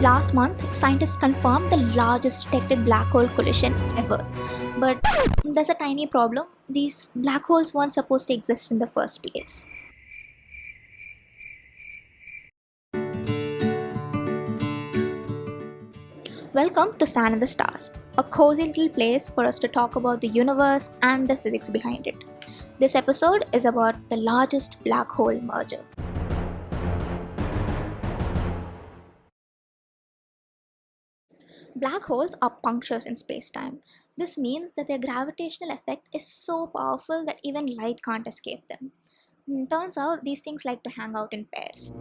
Last month, scientists confirmed the largest detected black hole collision ever. But there's a tiny problem. These black holes weren't supposed to exist in the first place. Welcome to Sand in the Stars, a cozy little place for us to talk about the universe and the physics behind it. This episode is about the largest black hole merger. Black holes are punctures in space-time. This means that their gravitational effect is so powerful that even light can't escape them. Turns out these things like to hang out in pairs,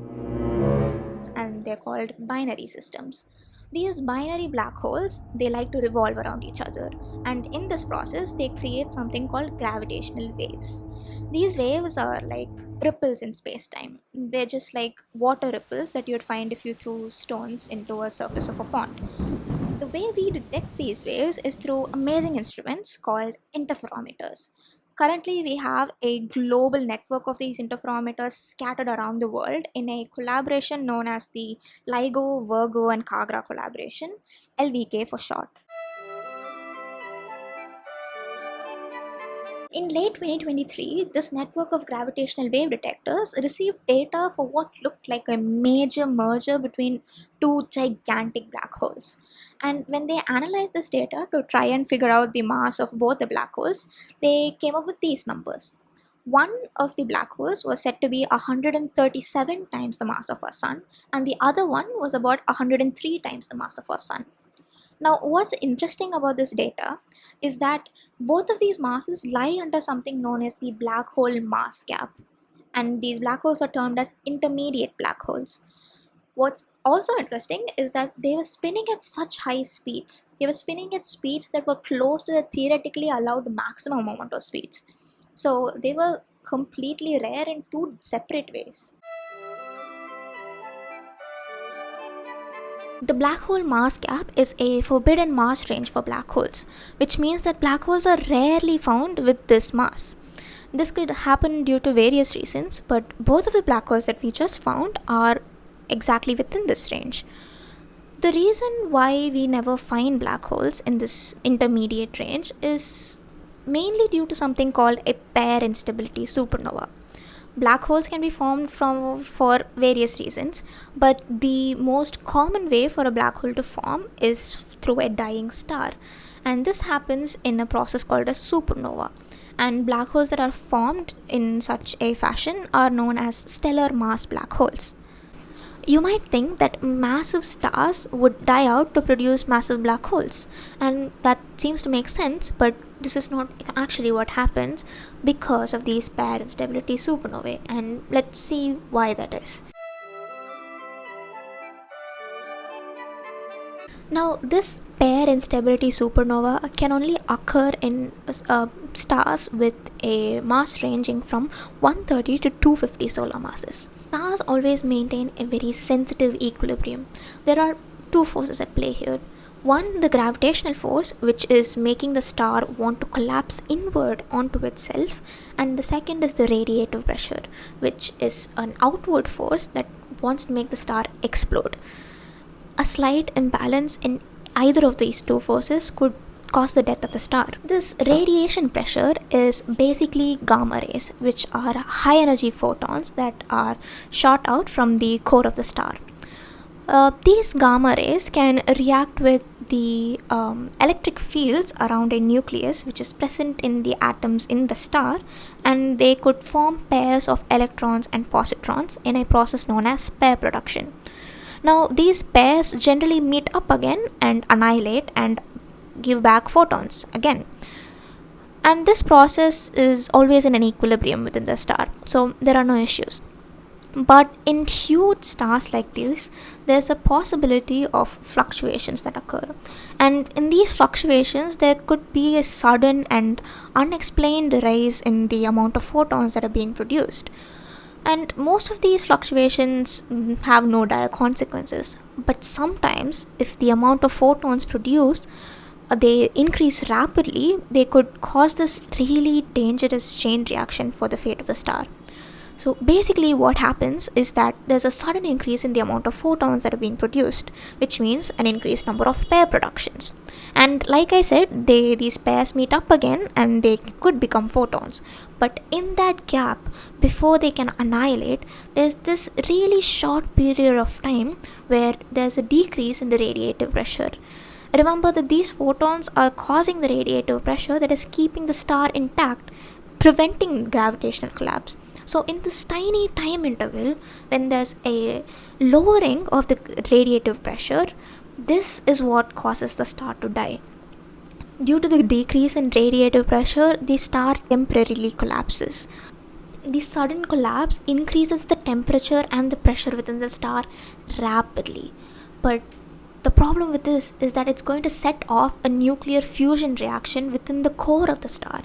and they're called binary systems. These binary black holes, they like to revolve around each other, and in this process they create something called gravitational waves. These waves are like ripples in space-time. They're just like water ripples that you'd find if you threw stones into a surface of a pond. The way we detect these waves is through amazing instruments called interferometers. Currently, we have a global network of these interferometers scattered around the world in a collaboration known as the LIGO, Virgo, and Kagra collaboration, LVK for short. In late 2023, this network of gravitational wave detectors received data for what looked like a major merger between two gigantic black holes. And when they analyzed this data to try and figure out the mass of both the black holes, they came up with these numbers. One of the black holes was said to be 137 times the mass of our sun, and the other one was about 103 times the mass of our sun. Now, what's interesting about this data is that both of these masses lie under something known as the black hole mass gap, and these black holes are termed as intermediate black holes. What's also interesting is that they were spinning at such high speeds. They were spinning at speeds that were close to the theoretically allowed maximum amount of speeds. So they were completely rare in two separate ways. The black hole mass gap is a forbidden mass range for black holes, which means that black holes are rarely found with this mass. This could happen due to various reasons, but both of the black holes that we just found are exactly within this range. The reason why we never find black holes in this intermediate range is mainly due to something called a pair instability supernova. Black holes can be formed for various reasons, but the most common way for a black hole to form is through a dying star, and this happens in a process called a supernova. And black holes that are formed in such a fashion are known as stellar mass black holes. You might think that massive stars would die out to produce massive black holes, and that seems to make sense, but this is not actually what happens because of these pair instability supernovae, and let's see why that is. Now, this pair instability supernova can only occur in stars with a mass ranging from 130 to 250 solar masses. Stars always maintain a very sensitive equilibrium. There are two forces at play here. One, the gravitational force, which is making the star want to collapse inward onto itself, and the second is the radiative pressure, which is an outward force that wants to make the star explode. A slight imbalance in either of these two forces could cause the death of the star. This radiation pressure is basically gamma rays, which are high energy photons that are shot out from the core of the star. These gamma rays can react with the electric fields around a nucleus which is present in the atoms in the star, and they could form pairs of electrons and positrons in a process known as pair production. Now, these pairs generally meet up again and annihilate and give back photons again. And this process is always in an equilibrium within the star, so there are no issues. But in huge stars like this, there's a possibility of fluctuations that occur. And in these fluctuations, there could be a sudden and unexplained rise in the amount of photons that are being produced. And most of these fluctuations have no dire consequences. But sometimes, if the amount of photons produced they increase rapidly, they could cause this really dangerous chain reaction for the fate of the star. So basically what happens is that there's a sudden increase in the amount of photons that are being produced, which means an increased number of pair productions. And like I said, these pairs meet up again and they could become photons. But in that gap, before they can annihilate, there's this really short period of time where there's a decrease in the radiative pressure. Remember that these photons are causing the radiative pressure that is keeping the star intact, preventing gravitational collapse. So in this tiny time interval, when there's a lowering of the radiative pressure, this is what causes the star to die. Due to the decrease in radiative pressure, the star temporarily collapses. The sudden collapse increases the temperature and the pressure within the star rapidly. But the problem with this is that it's going to set off a nuclear fusion reaction within the core of the star.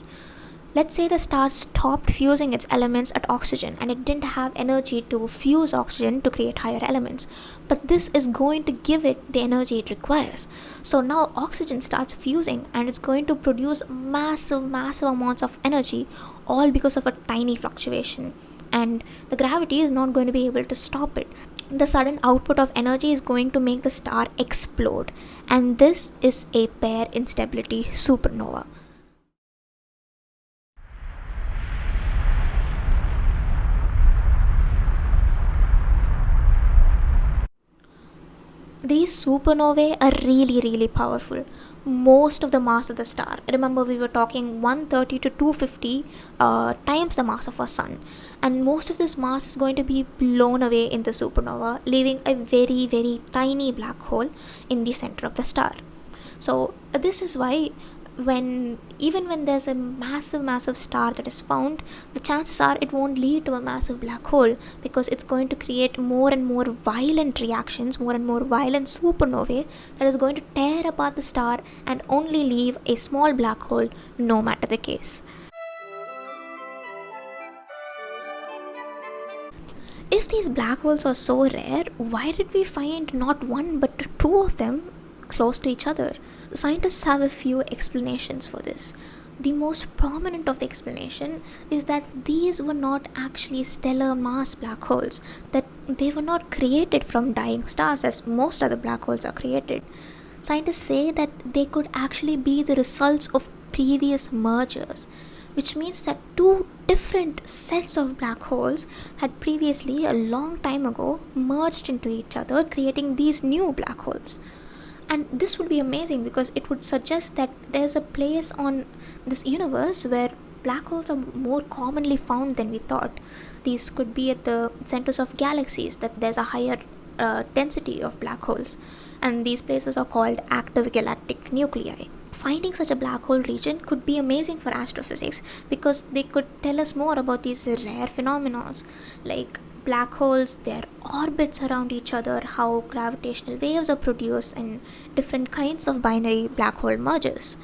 Let's say the star stopped fusing its elements at oxygen and it didn't have energy to fuse oxygen to create higher elements. But this is going to give it the energy it requires. So now oxygen starts fusing and it's going to produce massive amounts of energy, all because of a tiny fluctuation. And the gravity is not going to be able to stop it. The sudden output of energy is going to make the star explode. And this is a pair instability supernova. These supernovae are really powerful. Most of the mass of the star, remember we were talking 130 to 250 times the mass of our sun, and most of this mass is going to be blown away in the supernova, leaving a very tiny black hole in the center of the star. So this is why even when there's a massive star that is found, the chances are it won't lead to a massive black hole, because it's going to create more and more violent reactions, more and more violent supernovae that is going to tear apart the star and only leave a small black hole, no matter the case. If these black holes are so rare, why did we find not one but two of them close to each other? Scientists have a few explanations for this. The most prominent of the explanation is that these were not actually stellar mass black holes, that they were not created from dying stars as most other black holes are created. Scientists say that they could actually be the results of previous mergers, which means that two different sets of black holes had previously, a long time ago, merged into each other, creating these new black holes. And this would be amazing because it would suggest that there's a place on this universe where black holes are more commonly found than we thought. These could be at the centers of galaxies, that there's a higher density of black holes, and these places are called active galactic nuclei. Finding such a black hole region could be amazing for astrophysics because they could tell us more about these rare phenomena like black holes, their orbits around each other, how gravitational waves are produced, and different kinds of binary black hole mergers.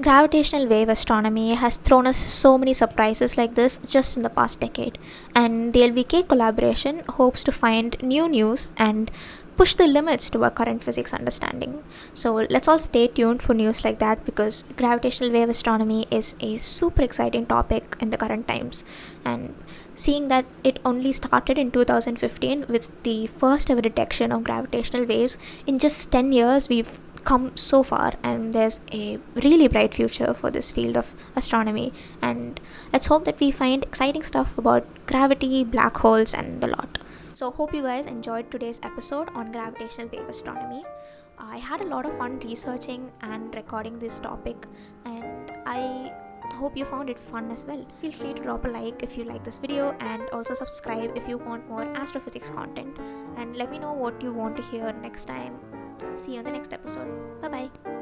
Gravitational wave astronomy has thrown us so many surprises like this just in the past decade, and the LVK collaboration hopes to find new news and push the limits to our current physics understanding. So let's all stay tuned for news like that, because gravitational wave astronomy is a super exciting topic in the current times. And seeing that it only started in 2015 with the first ever detection of gravitational waves, in just 10 years we've come so far, and there's a really bright future for this field of astronomy. And let's hope that we find exciting stuff about gravity, black holes, and a lot. So hope you guys enjoyed today's episode on gravitational wave astronomy. I had a lot of fun researching and recording this topic, and I hope you found it fun as well. Feel free to drop a like if you like this video, and also subscribe if you want more astrophysics content, and let me know what you want to hear next time. See you in the next episode. Bye bye.